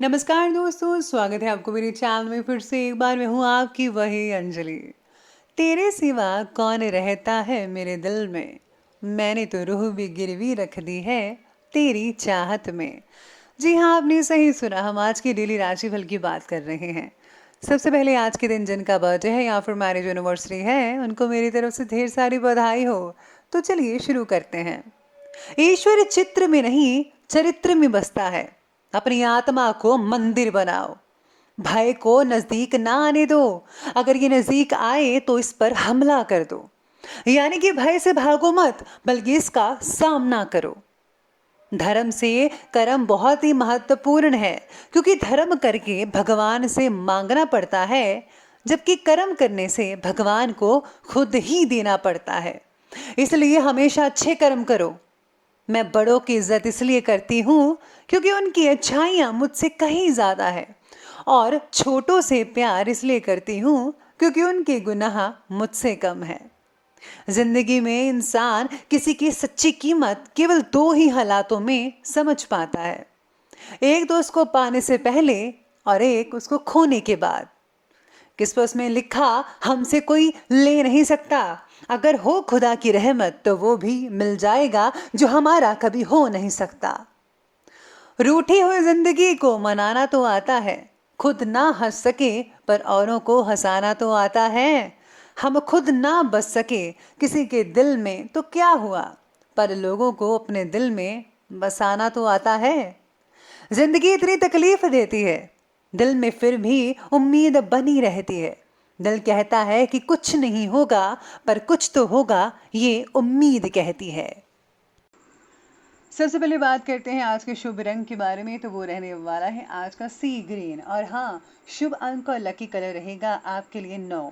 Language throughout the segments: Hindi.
नमस्कार दोस्तों, स्वागत है आपको मेरे चैनल में फिर से एक बार। मैं हूँ आपकी वही अंजलि। तेरे सिवा कौन रहता है मेरे दिल में, मैंने तो रूह भी गिरवी रख दी है तेरी चाहत में। जी हाँ, आपने सही सुना। हम आज की डेली राशिफल की बात कर रहे हैं। सबसे पहले आज के दिन जिनका बर्थडे है या फिर मैरिज एनिवर्सरी है, उनको मेरी तरफ से ढेर सारी बधाई हो। तो चलिए शुरू करते हैं। ईश्वर चित्र में नहीं, चरित्र में बसता है। अपनी आत्मा को मंदिर बनाओ। भय को नजदीक ना आने दो। अगर ये नजदीक आए तो इस पर हमला कर दो। यानी कि भय से भागो मत, बल्कि इसका सामना करो। धर्म से कर्म बहुत ही महत्वपूर्ण है, क्योंकि धर्म करके भगवान से मांगना पड़ता है, जबकि कर्म करने से भगवान को खुद ही देना पड़ता है। इसलिए हमेशा अच्छे कर्म करो। मैं बड़ों की इज्जत इसलिए करती हूँ क्योंकि उनकी अच्छाइयाँ मुझसे कहीं ज़्यादा है, और छोटों से प्यार इसलिए करती हूँ क्योंकि उनके गुनाह मुझसे कम है। जिंदगी में इंसान किसी की सच्ची कीमत केवल दो ही हालातों में समझ पाता है। एक तो उसको पाने से पहले, और एक उसको खोने के बाद। किस पर उसमें लिखा, हमसे कोई ले नहीं सकता। अगर हो खुदा की रहमत तो वो भी मिल जाएगा जो हमारा कभी हो नहीं सकता। रूठी हुई जिंदगी को मनाना तो आता है, खुद ना हंस सके पर औरों को हंसाना तो आता है। हम खुद ना बस सके किसी के दिल में तो क्या हुआ, पर लोगों को अपने दिल में बसाना तो आता है। जिंदगी इतनी तकलीफ देती है, दिल में फिर भी उम्मीद बनी रहती है। दिल कहता है कि कुछ नहीं होगा, पर कुछ तो होगा, ये उम्मीद कहती है। सबसे पहले बात करते हैं आज के शुभ रंग के बारे में। तो वो रहने वाला है आज का सी ग्रीन। और हाँ, शुभ अंक और लकी कलर रहेगा आपके लिए 9।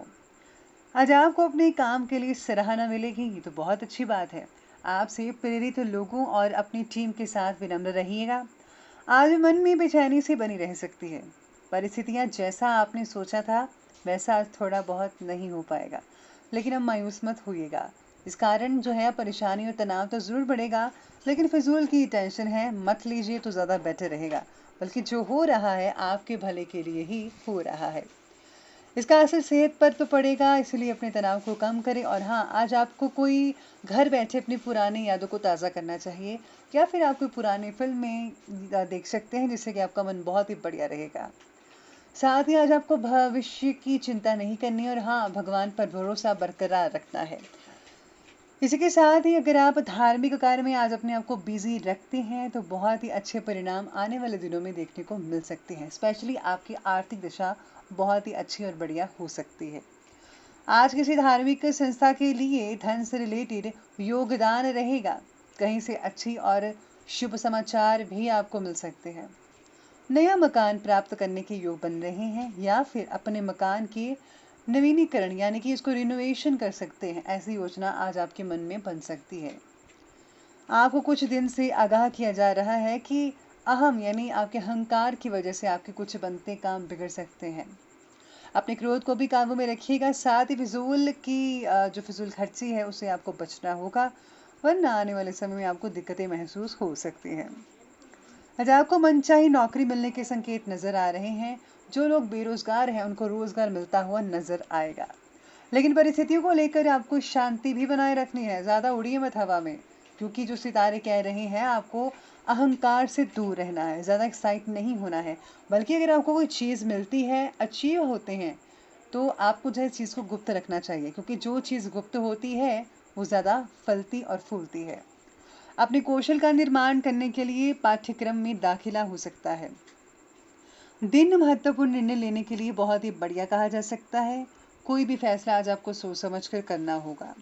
आज आपको अपने काम के लिए सराहना मिलेगी, ये तो बहुत अच्छी बात है। आपसे प्रेरित लोगों और अपनी टीम के साथ विनम्र रहिएगा। आज मन में बेचैनी सी बनी रह सकती है। परिस्थितियां जैसा आपने सोचा था वैसा आज थोड़ा बहुत नहीं हो पाएगा, लेकिन अब मायूस मत होइएगा। इस कारण जो है परेशानी और तनाव तो ज़रूर बढ़ेगा, लेकिन फिजूल की टेंशन है मत लीजिए तो ज़्यादा बेटर रहेगा। बल्कि जो हो रहा है आपके भले के लिए ही हो रहा है। इसका असर सेहत पर तो पड़ेगा, इसलिए अपने तनाव को कम करें। और हाँ, आज आपको कोई घर बैठे अपनी पुरानी यादों को ताज़ा करना चाहिए, या फिर आप कोई पुरानी फिल्में देख सकते हैं, जिससे कि आपका मन बहुत ही बढ़िया रहेगा। साथ ही आज आपको भविष्य की चिंता नहीं करनी, और हाँ, भगवान पर भरोसा बरकरार रखना है। इसी के साथ ही अगर आप धार्मिक कार्य में आज अपने आप को बिजी रखते हैं तो बहुत ही अच्छे परिणाम आने वाले दिनों में देखने को मिल सकते हैं। स्पेशली आपकी आर्थिक दशा बहुत ही अच्छी और बढ़िया हो सकती है। आज किसी धार्मिक संस्था के लिए धन से रिलेटेड योगदान रहेगा। कहीं से अच्छी और शुभ समाचार भी आपको मिल सकते हैं। नया मकान प्राप्त करने के योग बन रहे हैं, या फिर अपने मकान के नवीनीकरण यानी कि इसको रिनोवेशन कर सकते हैं। ऐसी योजना आज आपके मन में बन सकती है। आपको कुछ दिन से आगाह किया जा रहा है कि अहम यानी आपके अहंकार की वजह से आपके कुछ बनते काम बिगड़ सकते हैं। अपने क्रोध को भी काबू में रखिएगा। साथ ही फिजूल की जो फिजूल खर्ची है उससे आपको बचना होगा, वरना आने वाले समय में आपको दिक्कतें महसूस हो सकती हैं। आज आपको मनचाही नौकरी मिलने के संकेत नजर आ रहे हैं। जो लोग बेरोजगार हैं उनको रोजगार मिलता हुआ नजर आएगा, लेकिन परिस्थितियों को लेकर आपको शांति भी बनाए रखनी है। ज्यादा उड़िए मत हवा में, क्योंकि जो सितारे कह रहे हैं आपको अहंकार से दूर रहना है, ज्यादा एक्साइट नहीं होना है। बल्कि अगर आपको कोई चीज मिलती है, अचीव होते हैं, तो आपको जो है चीज को गुप्त रखना चाहिए, क्योंकि जो चीज गुप्त होती है वो ज्यादा फलती और फूलती है। अपने कौशल का निर्माण करने के लिए पाठ्यक्रम में दाखिला हो सकता है। दिन महत्वपूर्ण निर्णय लेने के लिए बहुत ही बढ़िया कहा जा सकता है। कोई भी फैसला आज आपको सोच समझ कर करना होगा।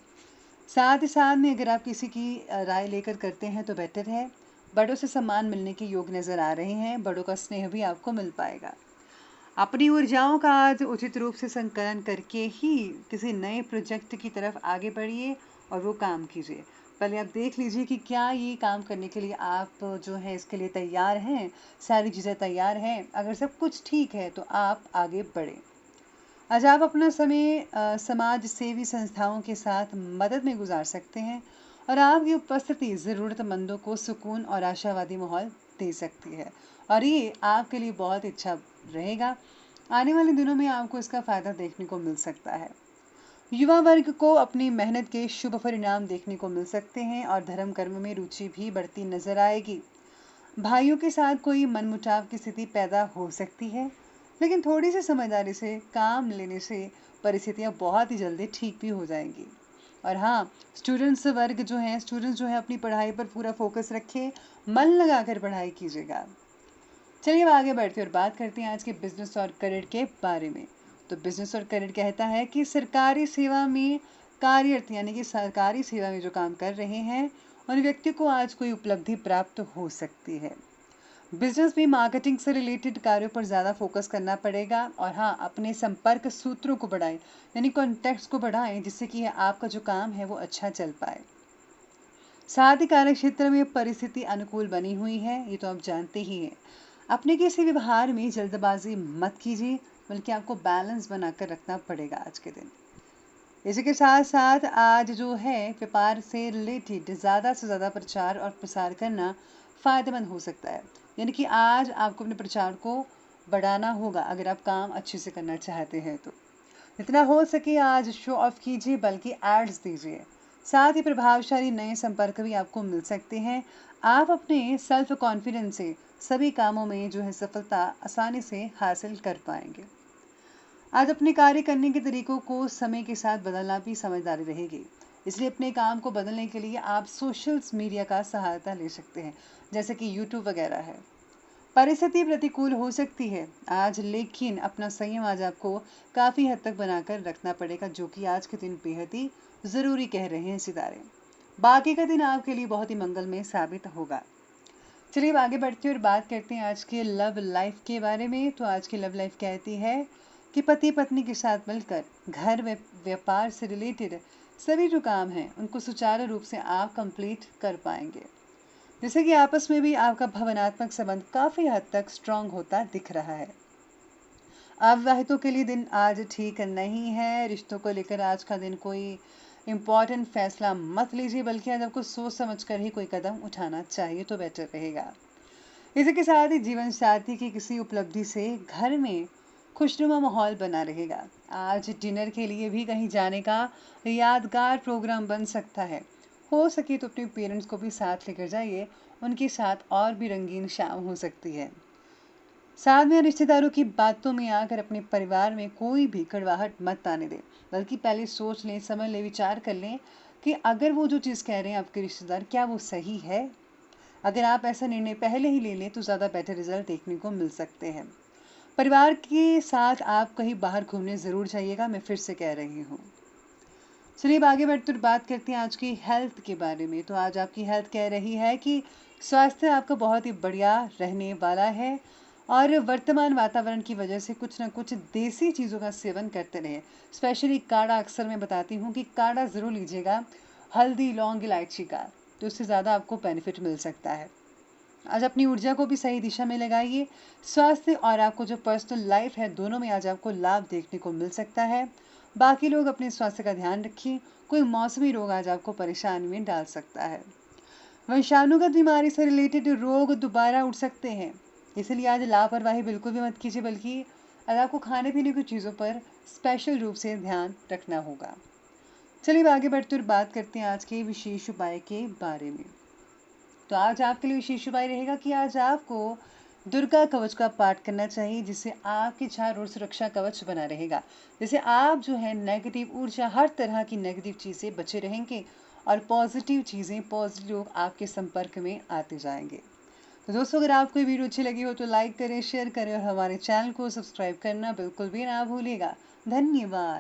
साथ ही साथ में अगर आप किसी की राय लेकर करते हैं तो बेटर है। बड़ों से सम्मान मिलने के योग नजर आ रहे हैं। बड़ों का स्नेह भी आपको मिल पाएगा। अपनी ऊर्जाओं का आज उचित रूप से संकलन करके ही किसी नए प्रोजेक्ट की तरफ आगे बढ़िए और वो काम कीजिए। पहले आप देख लीजिए कि क्या ये काम करने के लिए आप जो है इसके लिए तैयार हैं, सारी चीज़ें तैयार हैं। अगर सब कुछ ठीक है तो आप आगे बढ़ें। आज आप अपना समय समाज सेवी संस्थाओं के साथ मदद में गुजार सकते हैं, और आपकी उपस्थिति ज़रूरतमंदों को सुकून और आशावादी माहौल दे सकती है। और ये आपके लिए बहुत अच्छा रहेगा। आने वाले दिनों में आपको इसका फायदा देखने को मिल सकता है। युवा वर्ग को अपनी मेहनत के शुभ परिणाम देखने को मिल सकते हैं और धर्म कर्म में रुचि भी बढ़ती नजर आएगी। भाइयों के साथ कोई मनमुटाव की स्थिति पैदा हो सकती है, लेकिन थोड़ी सी समझदारी से काम लेने से परिस्थितियां बहुत ही जल्दी ठीक भी हो जाएंगी। और हाँ, स्टूडेंट्स जो हैं अपनी पढ़ाई पर पूरा फोकस रखें, मन लगाकर पढ़ाई कीजिएगा। चलिए अब आगे बढ़ते हैं और बात करते हैं आज के बिजनेस और करियर के बारे में। तो बिजनेस और करियर कहता है कि सरकारी सेवा में कार्यरत यानी कि सरकारी सेवा में जो काम कर रहे हैं उन व्यक्ति को आज कोई उपलब्धि प्राप्त हो सकती है। बिजनेस में मार्केटिंग से रिलेटेड कार्यों पर ज़्यादा फोकस करना पड़ेगा। और हाँ, अपने संपर्क सूत्रों को बढ़ाएं यानी कॉन्टैक्ट्स को बढ़ाएं, जिससे कि आपका जो काम है वो अच्छा चल पाए। साथ ही कार्य क्षेत्र में परिस्थिति अनुकूल बनी हुई है, ये तो आप जानते ही हैं। अपने किसी व्यवहार में जल्दबाजी मत कीजिए, बल्कि आपको बैलेंस बनाकर रखना पड़ेगा आज के दिन। इसी के साथ साथ आज जो है व्यापार से रिलेटेड ज़्यादा से ज़्यादा प्रचार और प्रसार करना फ़ायदेमंद हो सकता है। यानी कि आज आपको अपने प्रचार को बढ़ाना होगा अगर आप काम अच्छे से करना चाहते हैं तो। जितना हो सके आज शो ऑफ कीजिए, बल्कि एड्स दीजिए। साथ ही प्रभावशाली नए संपर्क भी आपको मिल सकते हैं। आप अपने सेल्फ कॉन्फिडेंस से सभी कामों में जो है सफलता आसानी से हासिल कर पाएंगे। आज अपने कार्य करने के तरीकों को समय के साथ बदलना भी समझदारी रहेगी। इसलिए अपने काम को बदलने के लिए आप सोशल मीडिया का सहायता ले सकते हैं, जैसे कि यूट्यूब वगैरह है। परिस्थिति प्रतिकूल हो सकती है आज, लेकिन अपना संयम आज आपको काफ़ी हद तक बनाकर रखना पड़ेगा, जो कि आज के दिन बेहद ही ज़रूरी कह रहे हैं सितारे। बाकी का दिन आपके लिए बहुत ही मंगलमय साबित होगा। चलिए अब आगे बढ़ते हैं और बात करते हैं आज के लव लाइफ के बारे में। तो आज की लव लाइफ कहती है कि पति पत्नी के साथ मिलकर घर व व्यापार से रिलेटेड सभी जो काम हैं उनको सुचारू रूप से आप कंप्लीट कर पाएंगे। जैसे कि आपस में भी आपका भावनात्मक संबंध काफ़ी हद तक स्ट्रांग होता दिख रहा है। अविवाहितों के लिए दिन आज ठीक नहीं है। रिश्तों को लेकर आज का दिन कोई इम्पॉर्टेंट फैसला मत लीजिए, बल्कि आज आपको सोच समझ कर ही कोई कदम उठाना चाहिए तो बेटर रहेगा। इसी के साथ ही जीवन साथी की किसी उपलब्धि से घर में खुशनुमा माहौल बना रहेगा। आज डिनर के लिए भी कहीं जाने का यादगार प्रोग्राम बन सकता है। हो सके तो अपने पेरेंट्स को भी साथ लेकर जाइए, उनके साथ और भी रंगीन शाम हो सकती है। साथ में रिश्तेदारों की बातों में आकर अपने परिवार में कोई भी कड़वाहट मत आने दें, बल्कि पहले सोच लें, समझ लें, विचार कर लें कि अगर वो जो चीज़ कह रहे हैं आपके रिश्तेदार, क्या वो सही है। अगर आप ऐसा निर्णय पहले ही ले लें तो ज़्यादा बेटर रिजल्ट देखने को मिल सकते हैं। परिवार के साथ आप कहीं बाहर घूमने ज़रूर जाइएगा, मैं फिर से कह रही हूँ। चलिए अब आगे बढ़ते हुए बात करते हैं आज की हेल्थ के बारे में। तो आज आपकी हेल्थ कह रही है कि स्वास्थ्य आपका बहुत ही बढ़िया रहने वाला है और वर्तमान वातावरण की वजह से कुछ ना कुछ देसी चीज़ों का सेवन करते रहें। स्पेशली काढ़ा, अक्सर मैं बताती हूँ कि काढ़ा ज़रूर लीजिएगा, हल्दी, लौंग, इलायची का, तो उससे ज़्यादा आपको बेनिफिट मिल सकता है। आज अपनी ऊर्जा को भी सही दिशा में लगाइए। स्वास्थ्य और आपको जो पर्सनल लाइफ है, दोनों में आज आपको लाभ देखने को मिल सकता है। बाकी लोग अपने स्वास्थ्य का ध्यान रखिए। कोई मौसमी रोग आज आपको परेशानी में डाल सकता है। वंशाणुगत बीमारी से रिलेटेड रोग दोबारा उठ सकते हैं, इसलिए आज लापरवाही बिल्कुल भी मत कीजिए, बल्कि आज आपको खाने पीने की चीज़ों पर स्पेशल रूप से ध्यान रखना होगा। चलिए आगे बढ़ते और बात करते हैं आज के विशेष उपाय के बारे में। तो आज आपके लिए विशेष उपाय रहेगा कि आज आपको दुर्गा कवच का पाठ करना चाहिए, जिससे आपके चारों ओर सुरक्षा कवच बना रहेगा। जैसे आप जो है नेगेटिव ऊर्जा, हर तरह की नेगेटिव चीज़ से बचे रहेंगे और पॉजिटिव चीज़ें, पॉजिटिव लोग आपके संपर्क में आते जाएंगे। तो दोस्तों, अगर आपको ये वीडियो अच्छी लगी हो तो लाइक करें, शेयर करें और हमारे चैनल को सब्सक्राइब करना बिल्कुल भी ना भूलिएगा। धन्यवाद।